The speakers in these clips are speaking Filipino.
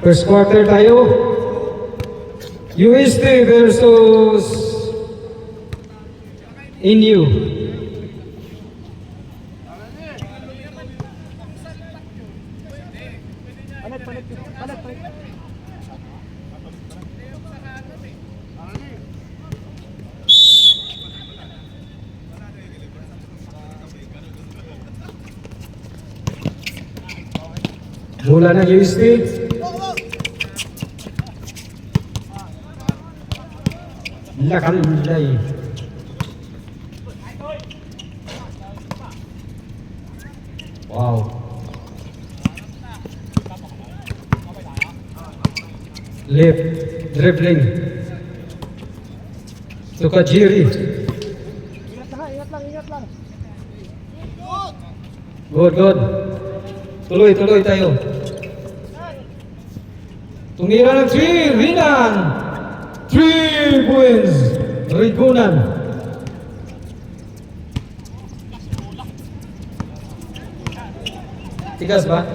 First quarter tayo. UST versus NU. Mula ng UST. Lakalay. Wow. Left dribbling. To Kajiri. Ingat lang. Good. Tuloy tayo. Tumira ng 3, Rinan. 3 points, Rigunan. Tigas ba?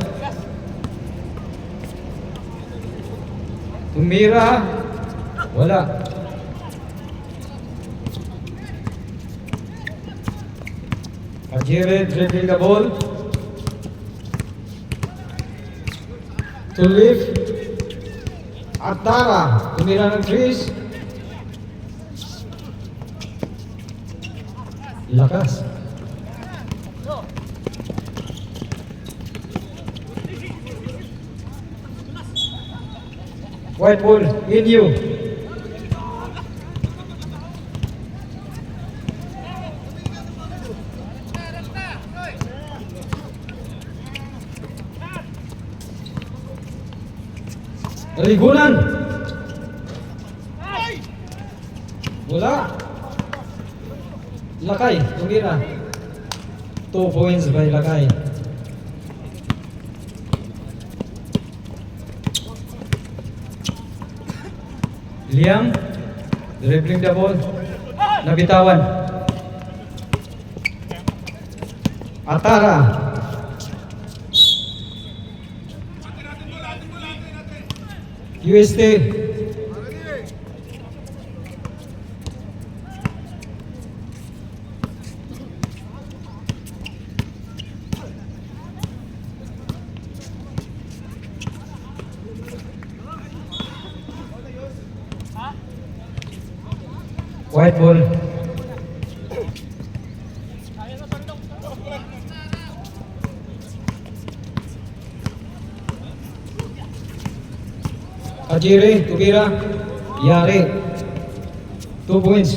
Tumira. Wala. Kajire dribbling the ball. To lift. Atara, tumira ng 3. Lakas. White ball, in you. Rigunan. Wala. Lakay, tumira. 2 points by Lakay. Liang, dribbling the ball. Nabitawan. Atara. UST. White ball. Kajiri, tumira. Yari. 2 points.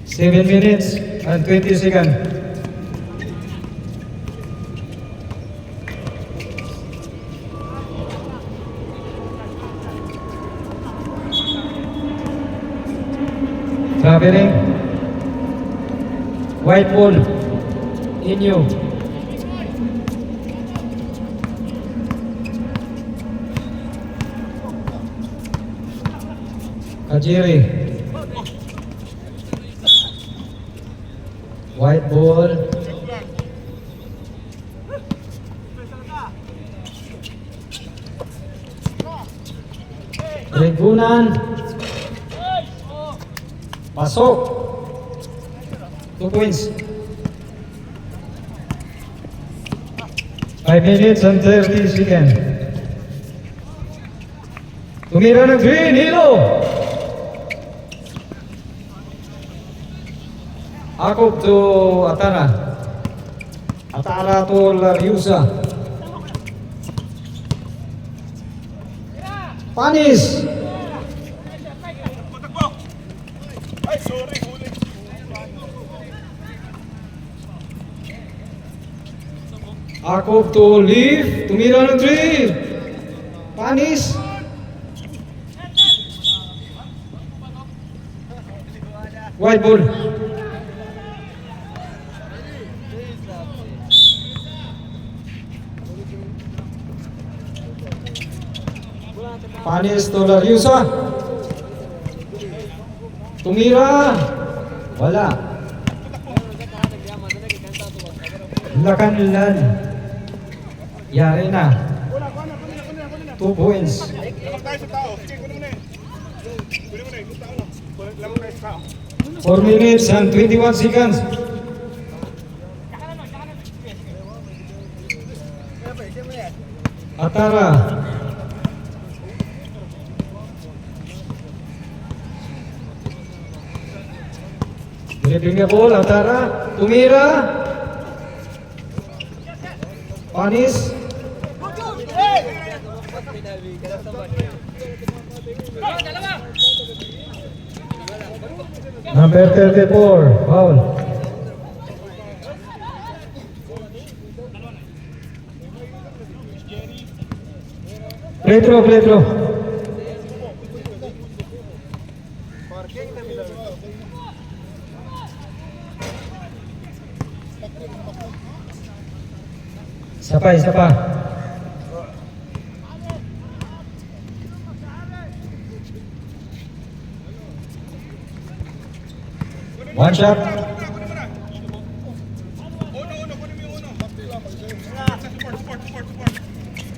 7 minutes and 20 seconds. Traveling. White ball. In you. Kajiri. White ball. Rigunan. Pasok. 2 points. 5 minutes and 30 seconds. Tumira ng 3, Nilo. Akop to Atara. Atara to Lariusa. Panis. Akop to leave. Tumira ng 3. Panis. White ball. Panis to Lariusa. Tumira. Wala. Lakanlan. Yari na. 2 points. Lamang tayo sa tao. Sige, kunin mo na eh. Kunin mo na eh. Yung tao lang. Lamang tayo sa tao. 4 minutes and 21 seconds. Atara. Dribbling the ball, Atara. Tumira. Panis. Number 34, foul. Play through, play through. Isa pa. One shot. Uno, kunin mo yung uno. Support.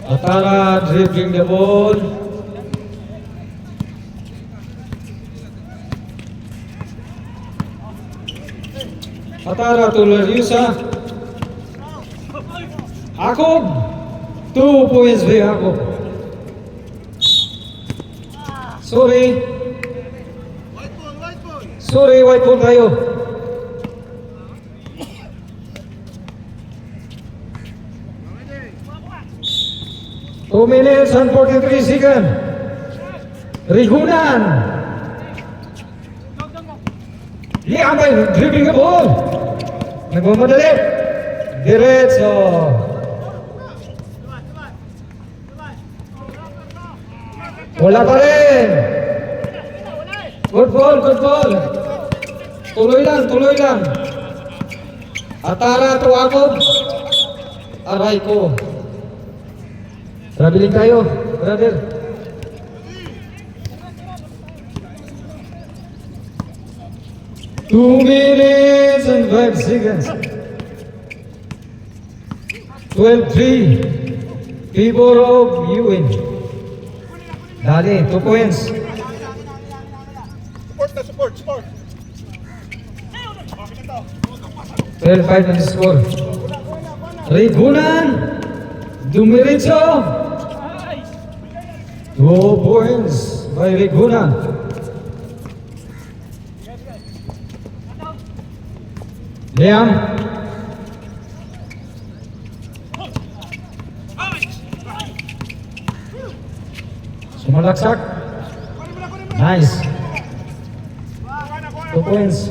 Atara dribbling the ball. Atara to Laryusa. Jacob. 2 points by Jacob. Sorry, white ball tayo. Two minutes and 43 seconds. Rigunan. Liam by dribbling the ball. Nagmamadali. Diretso. Wala pa rin. Good ball. Tuloy lang. Atara to Jacob. Aray ko. Traveling tayo, brother. Two minutes and 5 seconds. 12-3. Favor of UN. Dali, 2 points. Support. 12-5 ang score. Rigunan. Dumiritso. 2 points by Rigunan. Liam. Sumalaksak. Nice. 2 points.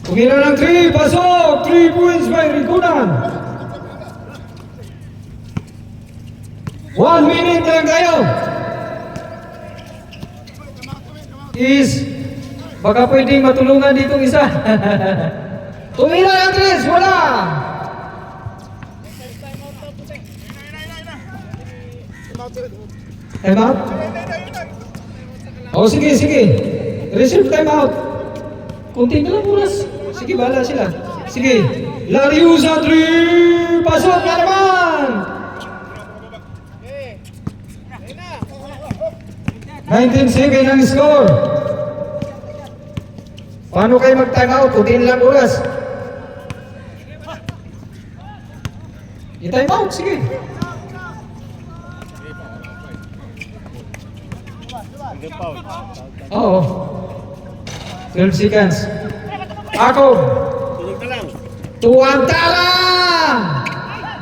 Tumira ng 3, pasok! 3 points by Rigunan. 1 minute lang tayo. Baka pwedeng matulungan ditong isa. Tumira ng 3, wala! Time out? Oh, sige. Reserve time out. Kunti na lang oras. Sige, bahala sila. Sige. Laryusa 3! Pasok na naman! 19-7 ang score. Paano kayo mag-time out? Kunti na lang oras. I-time out, sige. Oo. 12 seconds. Ako. Tuwantala!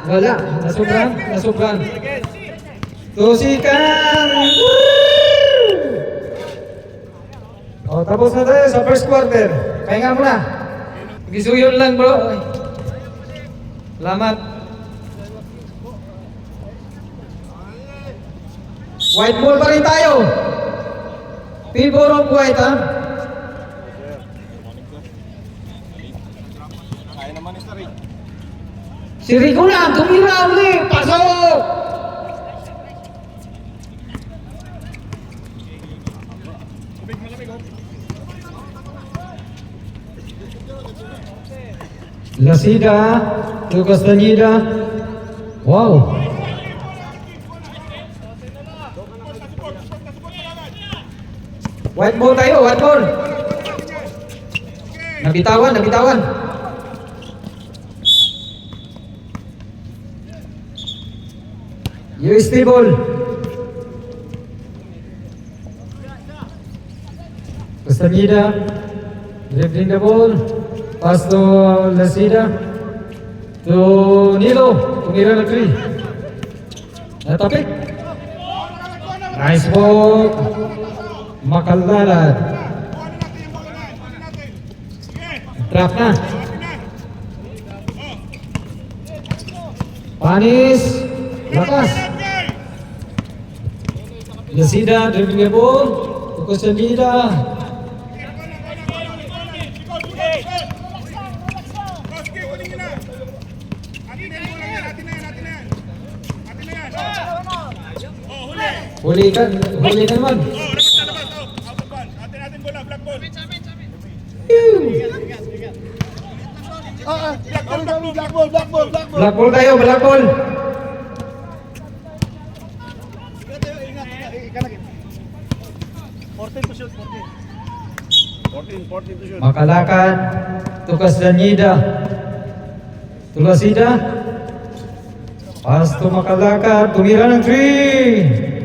Wala. Nasubran. 2 seconds. O, tapos na tayo sa first quarter. Pahinga muna. Gisuyon lang, bro. Salamat. White ball pa rin tayo. Favor of white, ha? Kaya naman ni Sari. Si Rigunan, tumira ulit. Pasok! Lasida to Castaneda. Wow. White ball tayo, white ball. Nabitawan, nabitawan. UST ball. Castaneda dribbling the ball. Pass to Lasida. To Nilo. Tumira na 3. Natapik. Nice ball. Makalalad. Trap na. Panis. Lakas. Lasida dribbling the ball. To Castaneda. Huli ka naman. Black ball tayo, black ball. Makalakan to Castaneda. To Lasida. Pass to Makalakan. Tumira ng 3.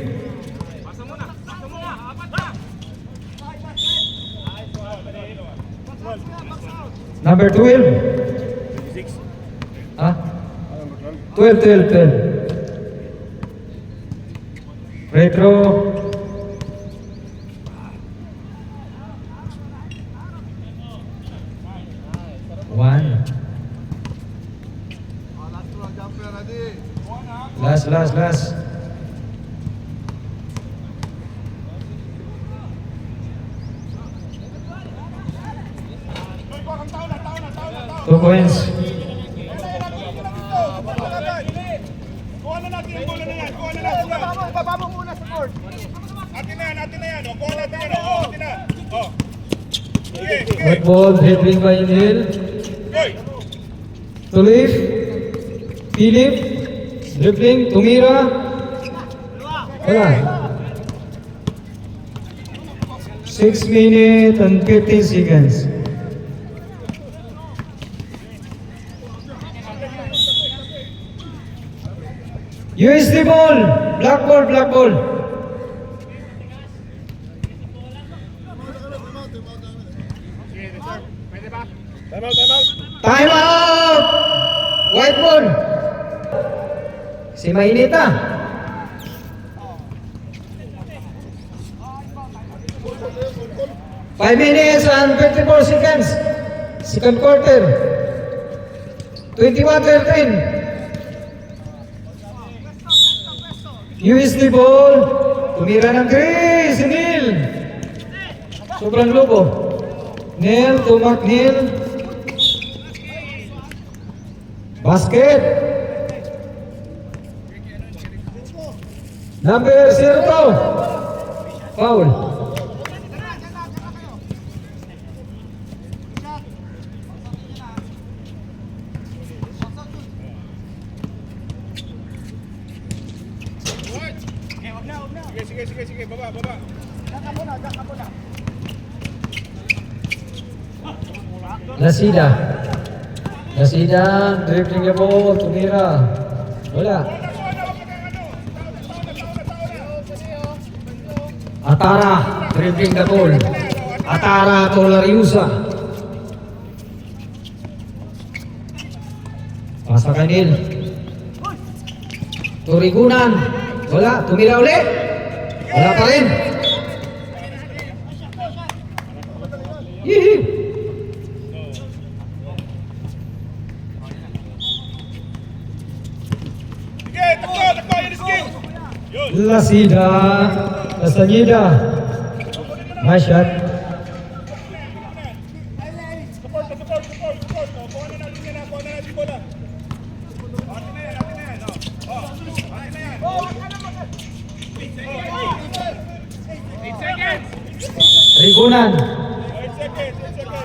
Number 12. Ah? 12. Retro. One. Last. Two points. Kuha na natin yung bola na yan. Kuha na natin yan. Baba mo muna sa court. Atin na yan. O, kuha natin yan. O, atin na. O. Sige. White ball dribbling by Neil. Hoy. To leave. Philip. Dribbling. Tumira. Wala. 6 minutes and 15 seconds. USD ball. Black ball. Time out! White ball. Si mainit na. Five minutes and 54 seconds. Second quarter. 21-13. USD ball. Tumira ng 3. Si Neil. Sobrang lobo. Neil to McNeil. Basket. Number 0. Foul. Sige. Baba. Lasida, dribbling the ball, tumira. Wala. Atara, dribbling the ball. Atara to Lariusa. Pasa kanil. Turigunan. Wala, tumira ulit. Wala pa rin. Yee. Takbo, yun is game. Yun. Lasida, Castaneda. Nice shot. Support. Kuha na natin yan. Kuha na natin bola. Atin na yan. Atin na yan. 8 seconds. Rigunan. 8 seconds, 8 seconds.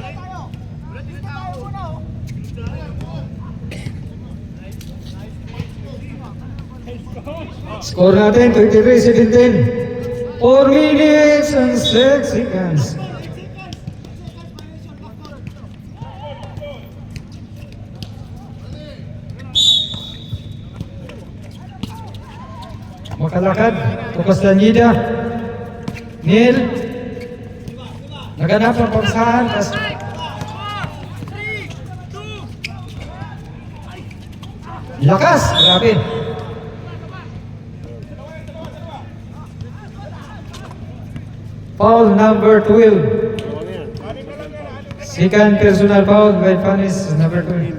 Score natin, 23-17. 4 minutes and 6 seconds. Makalakad, Tukas Danida. Neil. Naganap ang pagsahan. Lakas, grabe. Foul number 12. Second personal foul by Panis number 12.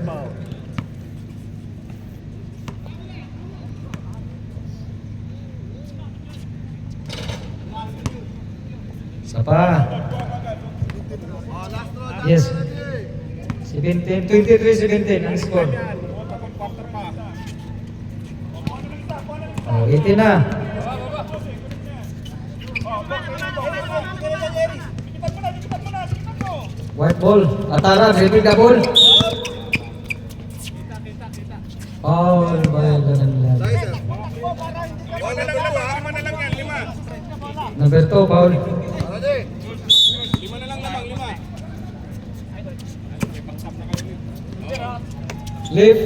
Sapa. Yes. 17, 23-17 ang score. Oh, 18 na. White ball. Atara, dribble the ball. Foul by Gananlan. Lima na lang yan, lima. Number 2, foul. Lima na lang lamang, lima. Left.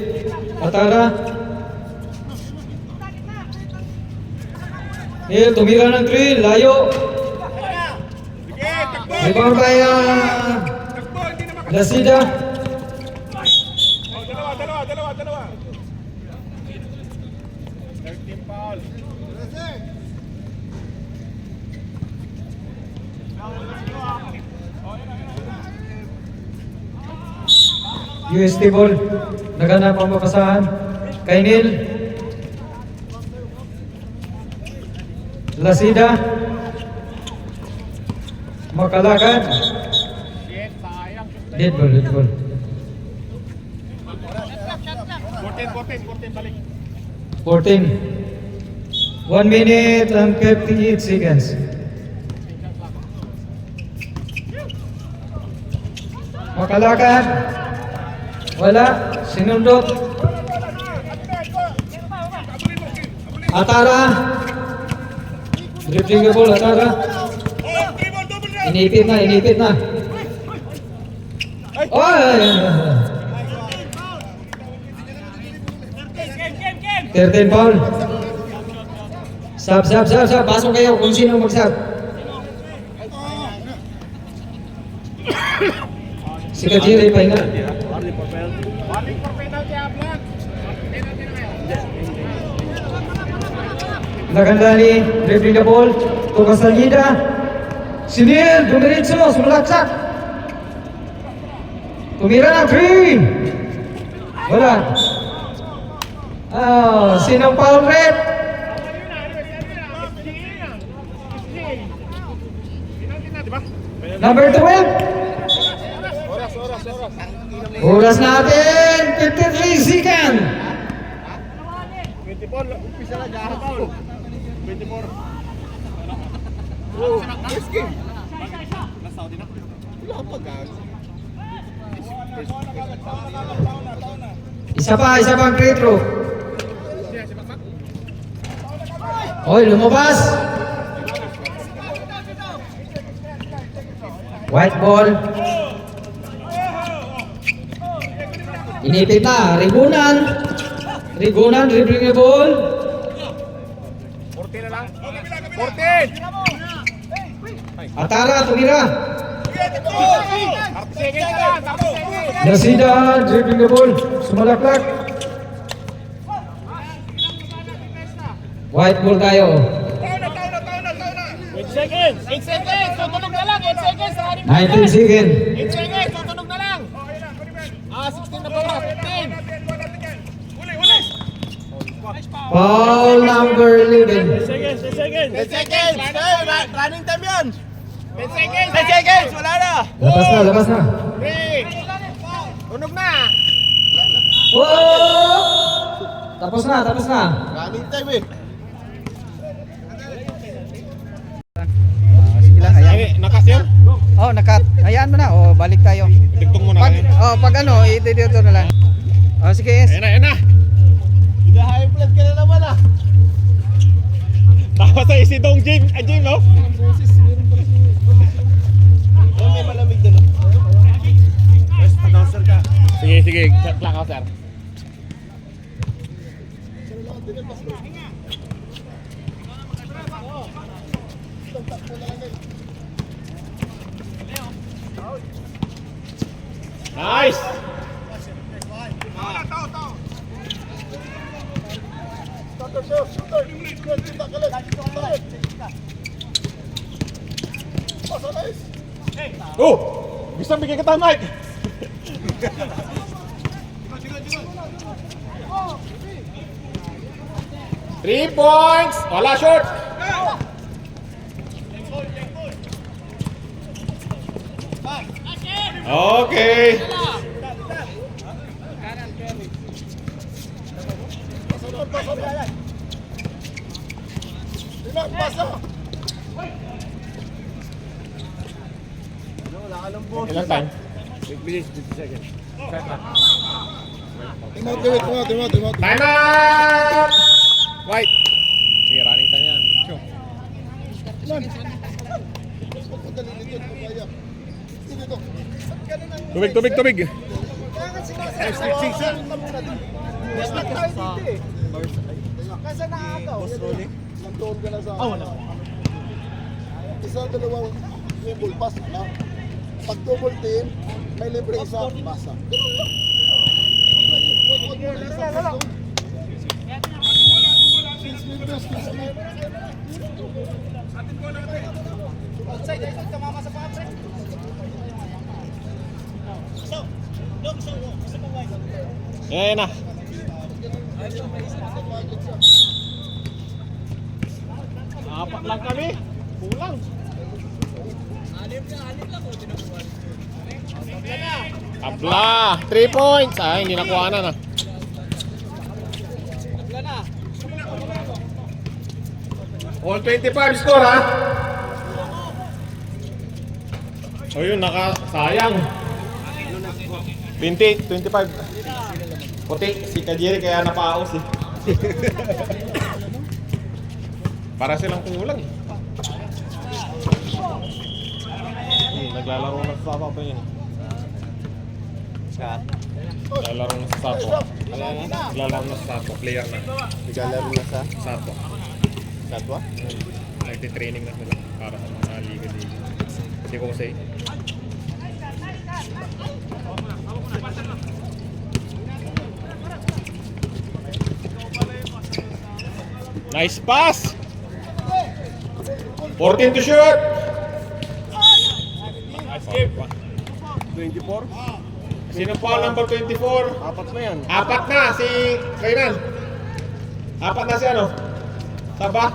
Atara. Hill, tumira ng 3. Layo. Sige, takbo. Rebound by Takbo, hindi na makapag. Lasida. Oh, dalawa. 13 foul. UST ball. Naganap ang makasahan. Kay Neil. Lasida. Makalakad. Dead ball. 14, balik. 14. 1 minute and 58 seconds. Makalakad. Wala. Sinundot. Atara. Dribbling the ball, Atara. Oh, dribble, double dribble. Inipit na. Oh! 13 foul. Sab. Pasok kayo kung sino mag-sab. Si Kajiri, pahinga. Warning for penalty, Black. Nagandani, dribbling the ball. Tukas na Nida. Sinil, dumiritso, sumalaksak. Tumira ng 3. Wala. Sinong foul rep? Number 12. Oras natin, 53 second. 24, umpisa na dyan, foul. 24. Oh, yes, game. Wala ka pa, guys. Isa pa ang free throw. Oy, lumabas. White ball. Inipit na, Rigunan, dribbling the ball. 14 na lang. 14! Atara, tumira. 30 seconds lang, 30 seconds. Lasida, dribbling the ball. Sumalaklak. White ball tayo. Taon na. 8 seconds. Tutunog na lang. 8 seconds. 19 second. 8 seconds. Tutunog na lang. 16 na ba? 15. Uli. Foul number 11. 10 seconds. Running time yun. 10 seconds. Wala na. Labas na. 3. Tunog na. Oh! Tapos na. Running time eh. Sige lang, ayan. nakat. Hayaan mo na. Oh, balik tayo. Tigtong mo na Pag, kayo. oh, pag ano, dito na lang. Oh, sige, yes. Ayan na. High blood ka na naman ah. Tapos sa si Dong Jim. Jim, no? Oh, may malamig doon. Best announcer ka. Sige. Plak ako, sir. Nice! Oh! Gusto bigyan kita, Mike! Three points! Wala short! Okay! Ilang time? Time out! White! Sige, running time yan. Sure. Tubig! Kasi nakakaw. Boss rolling. Nandoon ka na sa... wala. Isa, dalawang double pass na. Pag double team, may libre isa, basa. Ayan na. Apat lang kami. Kulang. Abla! 3 points! Ay, hindi nakuha na. All 25 score, ha? O yun, sayang. 20, 25. Puti, si Kajiri kaya napaos eh. Para silang kulang eh. Naglalaro na sa Sapo pa yun. Naglalaro na sa Sapo. Naglalaro na sa Sapo, player na. Naglalaro na sa... Sapo. Katwa? Nagtitraining na sila para sa mga liga-liga. Si Jose. Nice pass! 14 to shoot! 24? Sino foul number 24? Apat na yan. Apat na si Kainan. Apat na si ano? Saba?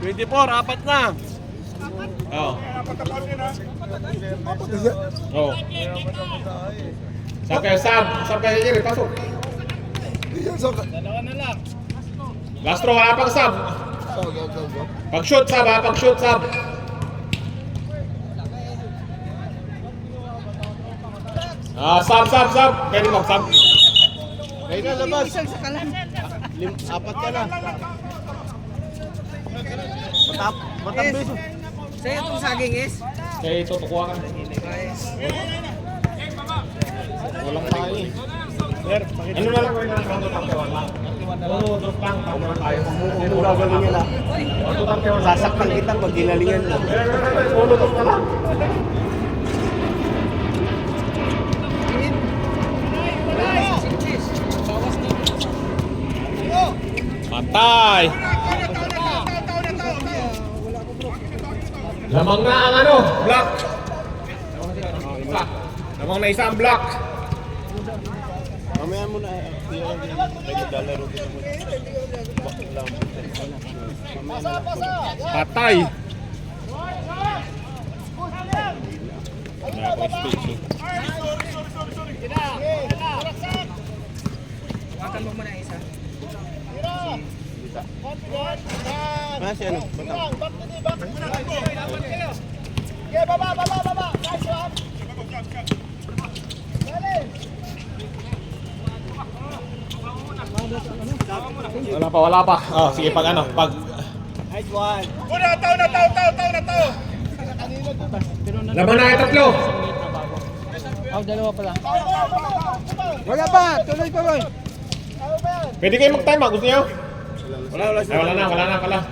24, apat na. Oo. Apat na siya. Oo. Sab kayo Jerry, pasok. Dalawa na lang. Last throw, wala pang sab. Pag shoot sab ha, pag shoot sab. Sab. Pwede mag-sab. Kaya na, labas. Isang sa kalan. Apat ka na. Matambis. Sa'yo itong saging is? Kaya ito, tukuha ka. Walang tayo eh. Ano na lang na lang tayo lang. Oo, drop lang. Tao na tayo. Sino gagaling nila? Sasaktan kita pag ginalingan mo. Ulo, drop na lang. Patay! Lamang na ang ano, block. Lamang na isang block. Mamaya mo na. Ay, maglalaro din mo. Patay! Wala akong speech eh. Wakan mo muna isa. Si ano? Nice Wala pa. Oh, sige, pag ano, pag... Una, tao na tao. Laban na yung tatlo. Oh, dalawa pala. Wala pa, tuloy. Pwede kayo mag-time, gusto nyo? Wala na pala.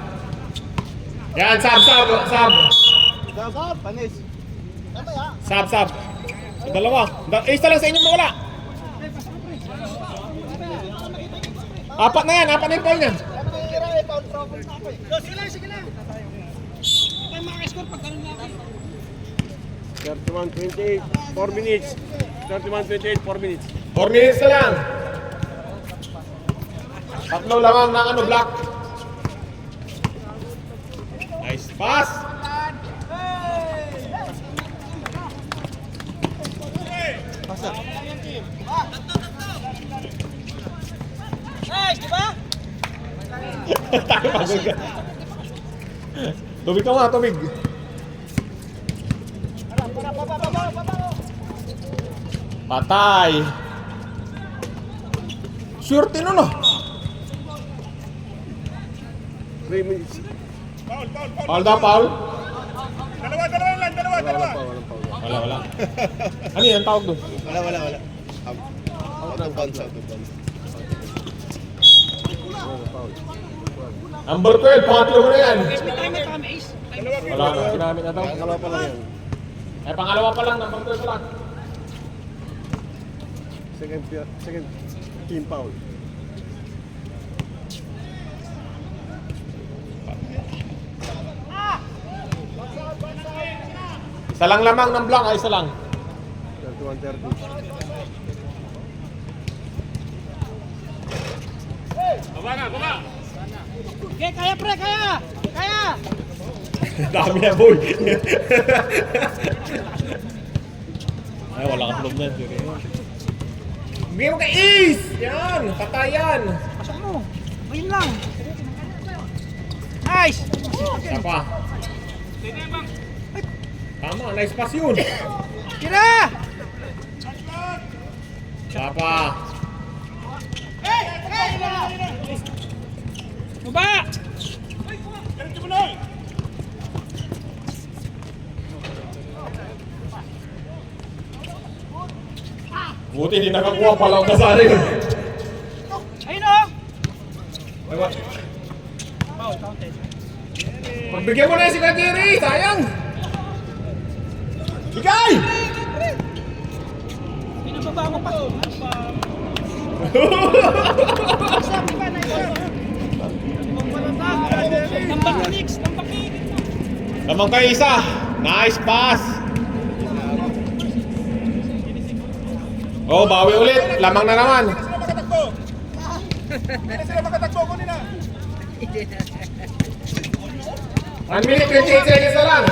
Yan, sab. Panis. Sab. Dalawa. Isa lang sa inyo mawala. Apat na yung ball niya. Sige lang. 31-28, 4 minutes. 31-28, 4 minutes. 4 minutes na lang. Tatlo lamang ng ano, block. Nice pass. Tayo pagod ka. Tubig ka nga, tubig. Patay. Sure tino no. 3 minutes. Foul daw, foul. Dalawa. Wala. Ano yan tawag doon? Wala. Out of bounds. Number 12, pangatlo ko na yan. Wala na, ginamit na daw. Pangalawa pa lang yan. Pangalawa pa lang, number 12 pa lang. Second team foul. Isa lang lamang ng block, isa lang. 31-30. Kaya! Dami na, boy. Ay, wala kang vlog na. Bigyan mo kay Ace! Yan, patayan. Pasok mo. Ayun lang. Nice! Isa pa. Tama, nice pass yun. Tira! Isa pa. Baba! Buti hindi nakakuha pala ang kasari. Ayun o! Pagbigyan mo na yung si Kajiri, sayang. Bigay! Pinababa mo pa. Tambak Nix! Lamang kayo isa. Nice pass. Oh, bawi ulit. Lamang na naman. Hindi sila makatakbo. Kunin na. 1 minute, 28 seconds na lang.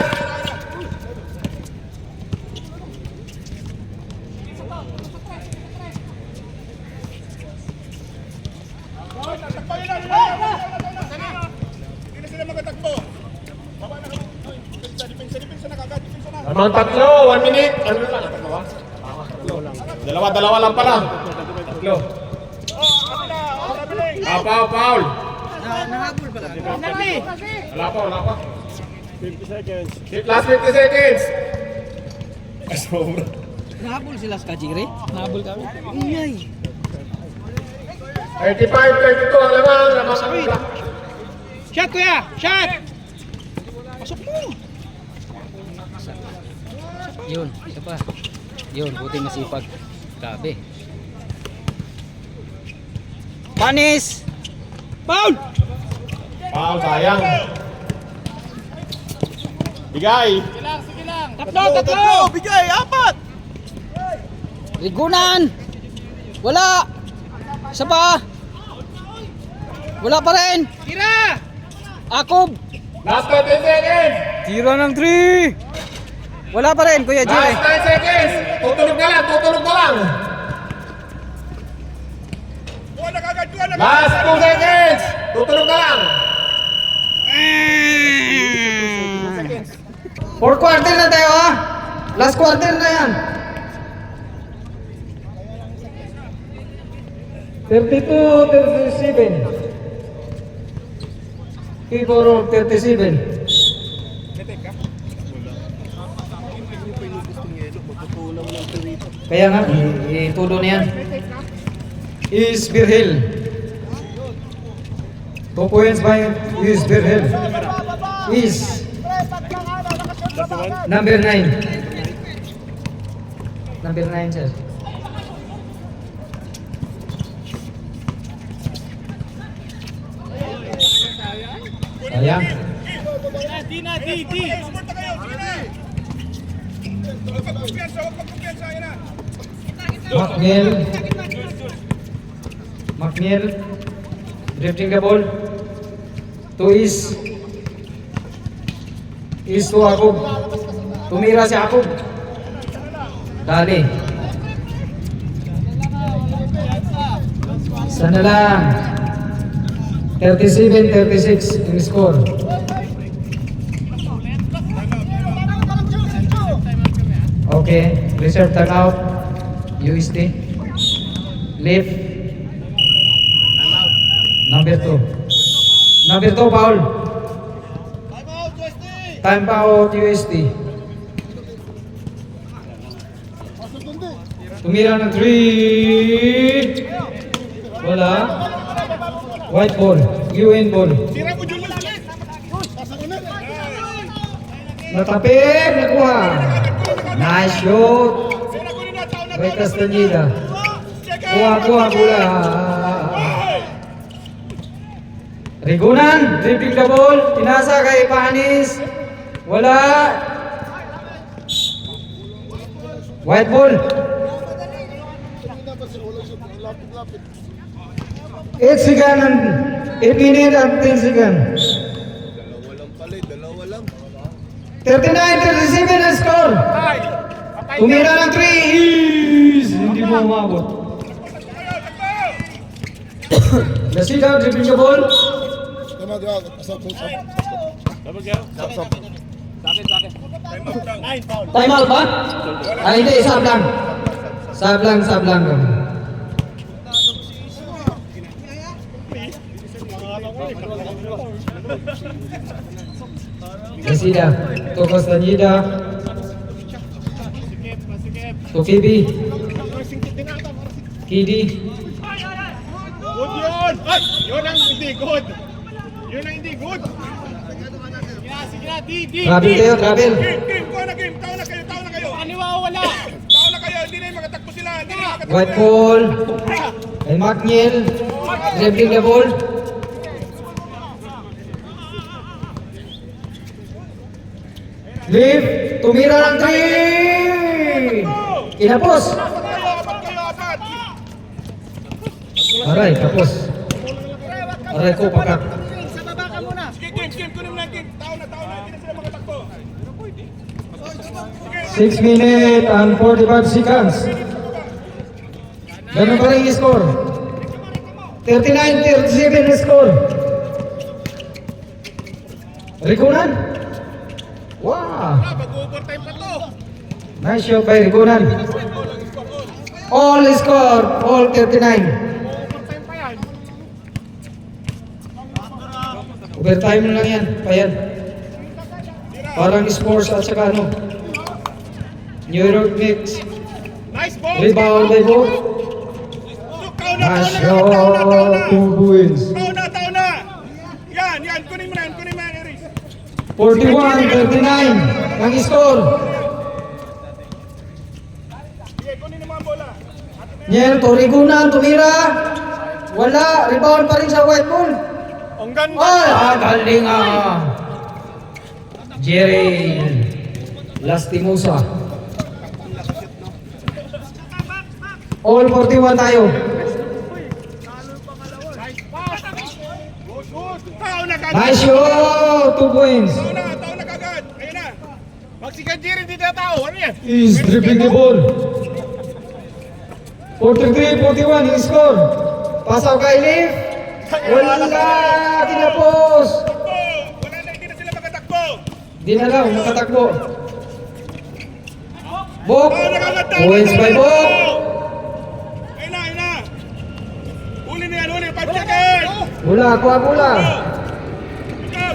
Hindi na sila makatakbo. Baba na. Depensa na kagad. Depensa na. Lamang tatlo, 1 minute. Ano lang? Dalawa lang pala. Tatlo. Foul. Nahabol pala. Wala pa. 50 seconds. Last 50 seconds. Ay, sobra. Nahabol sila sa Kajiri? Nahabol kami? Ingay. 35, 32 ang lamang. Shot kuya! Shot! Pasok mo! Yun, isa pa. Yun, buti masipag. Grabe. Panis! Foul! Foul, sayang. Bigay. Tatlo! Bigay, apat! Rigunan! Wala! Isa pa! Wala pa rin! Tira! Akob! Last 20 seconds. Tira ng 3! Wala pa rin, Kuya Jire. Last 9 seconds. Tutulog na lang. Kuha na kagad. Last 2 seconds. Tutulog na lang. 4 quarter na tayo ha! Last quarter na yan! 32-37. People 37. Kaya nga, itulo na yan. Is Birhil. 2 points by Is Birhil. Is number 9. Number 9, sir. Sayang. Support na kayo, sige na. Huwag magkumpiyansa, huwag magkumpiyansa, yun na. McNeil drifting the ball to is to Akub. Tumira si Akub. Dali. Sana lang. 37-36 in score. Okay, reserve timeout. USD. Left. Number 2. Number 2, foul. Time out, USD. Tumira ng 3. Wala. White ball. UN ball. Sira mo, Julius, ulit. Natapik, nakuha. Nice shoot. Sira ko na, taon na, Ray taon na. Castaneda. Check Kuha, out. kuha, bola. Rigunan, dribbling the ball. Tinasa kay Panis. Wala. White ball. 8 seconds and 8 minutes and 10 seconds. 39-37 ang score. Tumira ng 3. Hindi mo umabot. Lasida, dribbling the ball. Tama, asap. Time out ba? Hindi, sub lang. Sub lang. Lasida, to Castaneda. To Kibi. Kidi. Good yun! Ay! Yun ang hindi good! Yun ang hindi good! Sige na, di! Travel kayo, travel. Game! Kuha na game! Taon na kayo! Wala! Taon na kayo! Hindi na yung magatakbo sila! Hindi na yung magatakbo White ball. Kay McNeil. Dribbling the ball. Leave. Tumira ng 3. Kinapos. Apat! Aray, tapos. Aray ko, pakak. Sige, game! Kunin mo na game! Taon na! Hindi na sila magatakbo! 6 minutes and 45 seconds. Ganun pa rin yung score. 39-37 yung score. Rikunan. Wow. Mag-overtime pa to! Nice shot by Rikunan. All score, all 39. Overtime lang yan, pa yan. Parang sports at saka ano. New York Knicks. Nice ball! Rebound by both. Nice shot, 2 wins. Taon na! Yan! Kunin mo na yan, Eris! 41-39 ang score. Sige, kunin mo ang bola! Niel, Torigunan, tumira. Wala, rebound pa rin sa white ball. Ang ganda! Ay, galing Jerry Lastimosa. All 41 tayo. Taon na kagad! Nice shot, 2 points. Taon na kagad! Ayun na! Magsikan Jerry, hindi na tao! Ano yan? Is dribbling the ball. 43-41 yung score. Pasaw kay Leaf. Wala, tinapos. Wala na, hindi na sila magatakbo! Di na lang, nakatakbo. Bok. Points by Bok. Ayun na! Huli na yan, 5 seconds! Bola, kuha bola. Ikaw!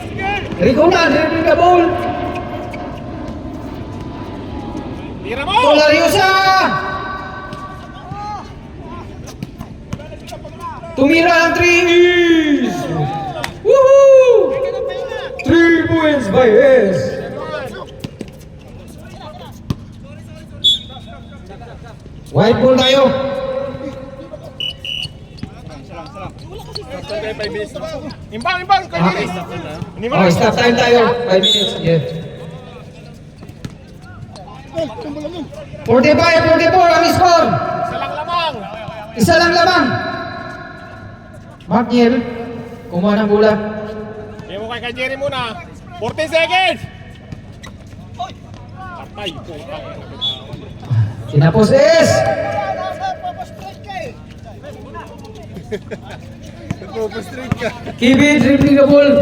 Rigunan, dribbling the ball. Tira mo! Tolariosa! Tumira ng 3 is! Woohoo! 3 points by S. White ball tayo. Imbang, imbang! Kajiri! Oh, stop time tayo. 5 minutes. Yeah. 45, 44 ang score. Isa lang lamang! Isa lang lamang. Mark Niel, kumuha ng bola. Bigyan mo kay Kajiri muna. 40 seconds! Patay po. Tinapos S. Kiwi dribbling the ball.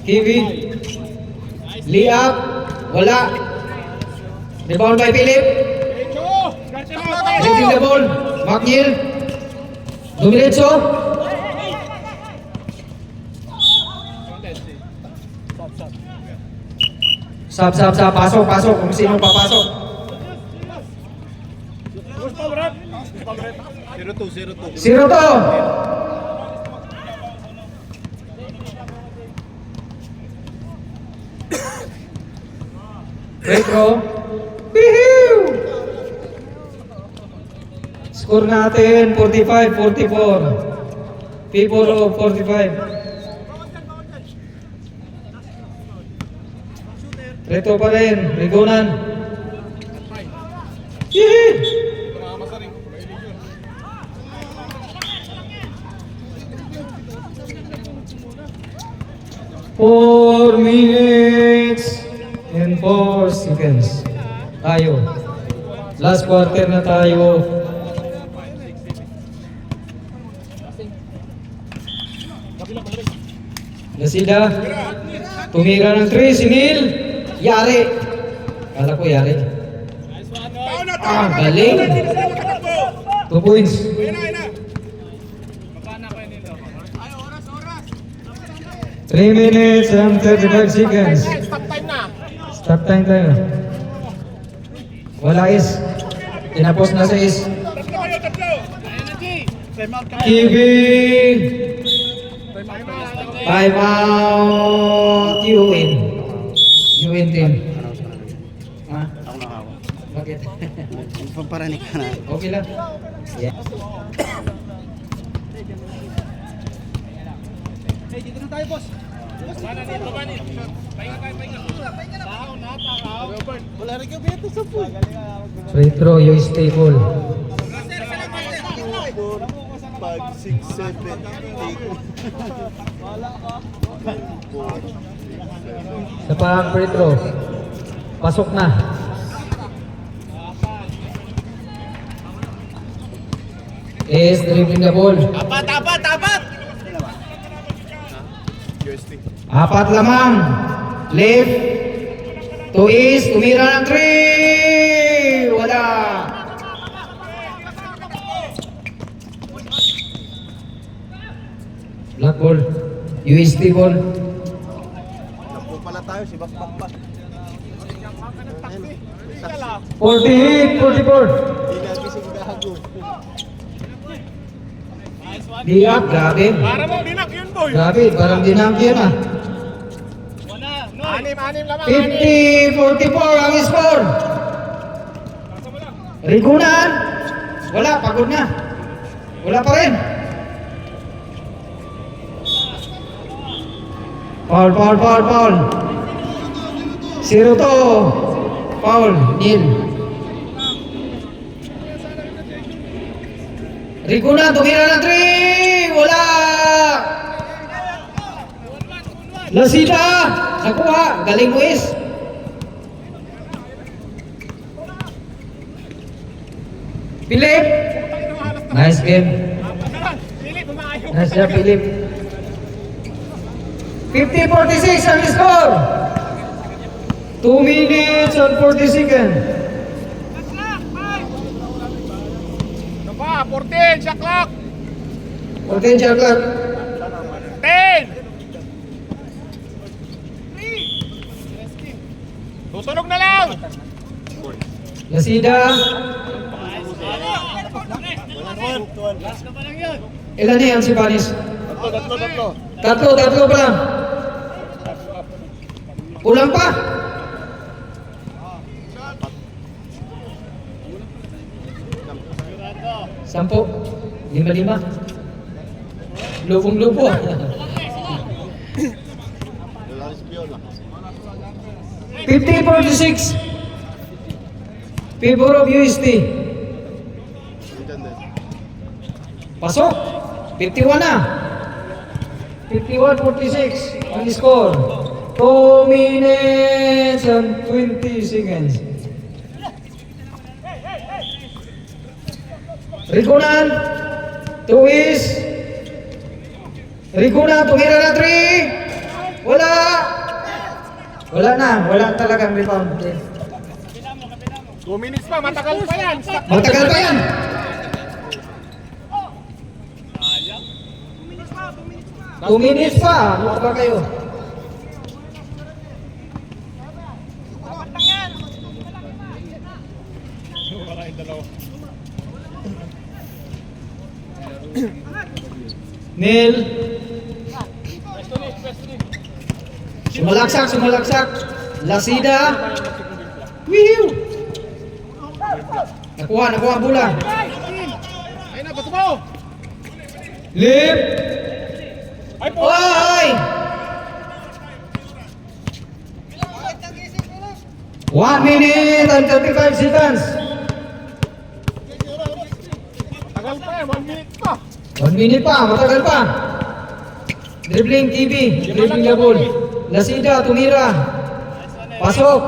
Kiwi. Liap. Wala. Rebound by Philip. Dribbling the ball. Maknil. Dumiretso. Sab. Pasok. Kung sino papasok. 0-2. Retro. Woohoo! Score natin 45-44. Favor of 45. Retro pa rin. Rigunan. Yee! 4 minutes and 4 seconds. Tayo. Last quarter na tayo. Lasida. Tumira ng 3. Sinil. Yari. Kala ko yari. Galing. 2 points. 3 minutes and 35 seconds. Stop time na! Stop time tayo. Wala is. Tinapos na sa is. Tatlo! Kiwi. Time out. UN. UN team. Ha? Bakit? Pamparanik ka na. Okay lang. Yeah. Free throw, you stable. 5, 6, 7, 8. Sa pang free throw. Pasok na. Is dribbling the ball. Tapat! Apat lamang. Left. To is. Tumira ng 3. Wala. Black ball. UST ball. Napo pala tayo, si Bakbak pa. 48, 44. Ginagising gago. Diak, grabe. Para mo, binak yun, boy! Grabe, parang dinang yan ah. Anim lamang! 50-44 ang score. Rigunan. Wala, pagod na. Wala pa rin. Foul. 0-2. Foul, nil. Rigunan, tumira ng 3. Wala. Lasida. Nakuha. Galing mo is. Philip. Nice game. Nice job, Philip. 50-46 ang score. 2 minutes and 40 seconds. Ano pa? 14, shot clock! 14 shot clock. 10! Tutunog na lang! Lasida. Ilan na yan si Vanis? Tatlo pa lang. Kulang pa. Sampo. 5-5. Lubong-lubo. Laris Piola. 50-46. Favor of UST. Pasok. 51 na. 51-46 ang score. 2 minutes and 20 seconds. Rikunan. Tuwis. Rikunan. Tumira na 3. Wala. Wala na. Wala talagang rebound. 2 minutes pa, matagal pa yan. Matagal pa yan. 2 minutes pa. Ano ba kayo? Neil. Sumalaksak. Lasida. Wihiw. Nakuha bola. Ayun na, gusto mo! Lip. Ay po! Oy! 1 minute and 35 seconds. Tagal pa yan, 1 minute pa. 1 minute pa, matagal pa. Dribbling TV, dribbling the ball. Lasida, tumira. Pasok.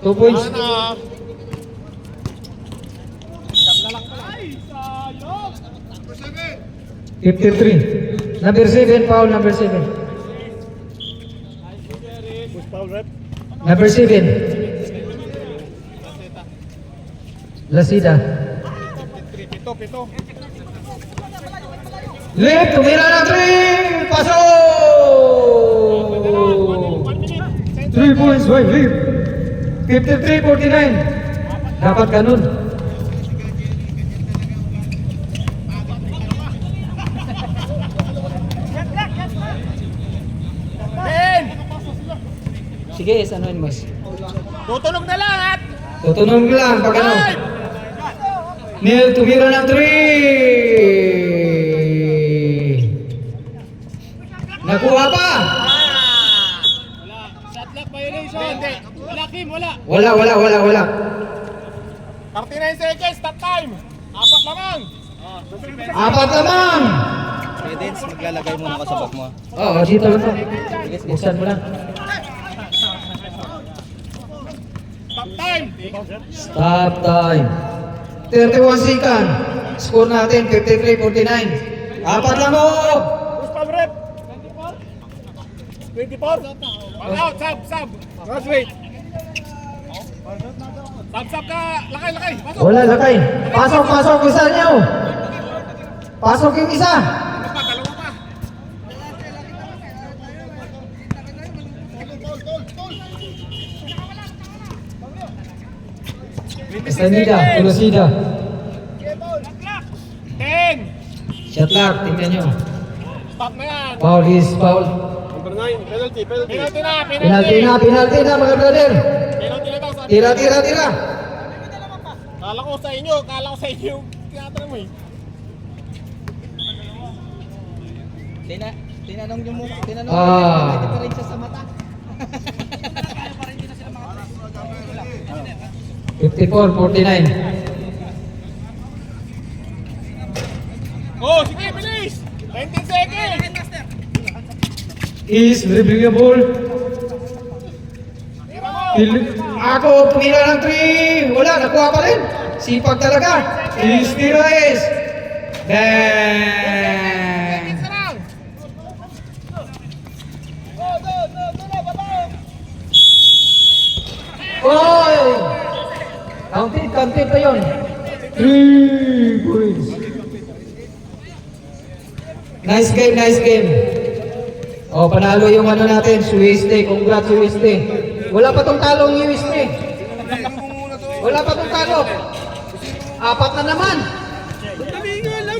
2 points. 53. Number 7, foul number 7. Number 7. Lasida. Pito. Lip, tumira na 3. Pasok. 3 points by Lip. 53-49. Dapat ganun. Sige, sanoin mo. Tutunog na lahat! Tutunog lang pag ano. Neil, tumira ng 3. Nakuha pa. Shot clock violation! Hindi. Wala, Kim, wala. Wala. 39 seconds, stop time! 4 lamang! 4 lamang. Credence, maglalagay muna ka sa bag mo. Oo, dito lang to. Buksan mo lang. Stop time! Stop time. 31 second. Score natin 53-49. 4 lang mo. Who's foul rep? 24? All out, sub. Graduate. Sub ka, lakay. Pasok. Wala, lakay. Pasok isa niyo. Pasok yung isa. Dalawa pa. Estanida, Tulosida. 10. Shot clock, tingnan nyo. Stop na yan. Foul is foul. Number 9, penalty. Penalty na. Penalty na mga brother. Penalty na daw sa Tira. Kala ko sa inyo. Tinatanong mo eh. Tinanong nyo mo, Ah. may diferensya sa mata. 54-49. Oh, sige, bilis! 19 seconds! Is dribbling the ball. Ako, tumira ng 3. Wala, nakuha pa rin. Sipag talaga. Is Tiraes. Bang! Isa lang! Oy! Counted pa yun. 3 points. Nice game. Oh, panalo yung ano natin, Suiste. Congrats, Suiste. Wala pa tong talong USP. Wala pa tong talo. Apat na naman.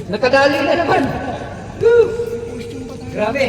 Nakadali na naman. Woo! Grabe.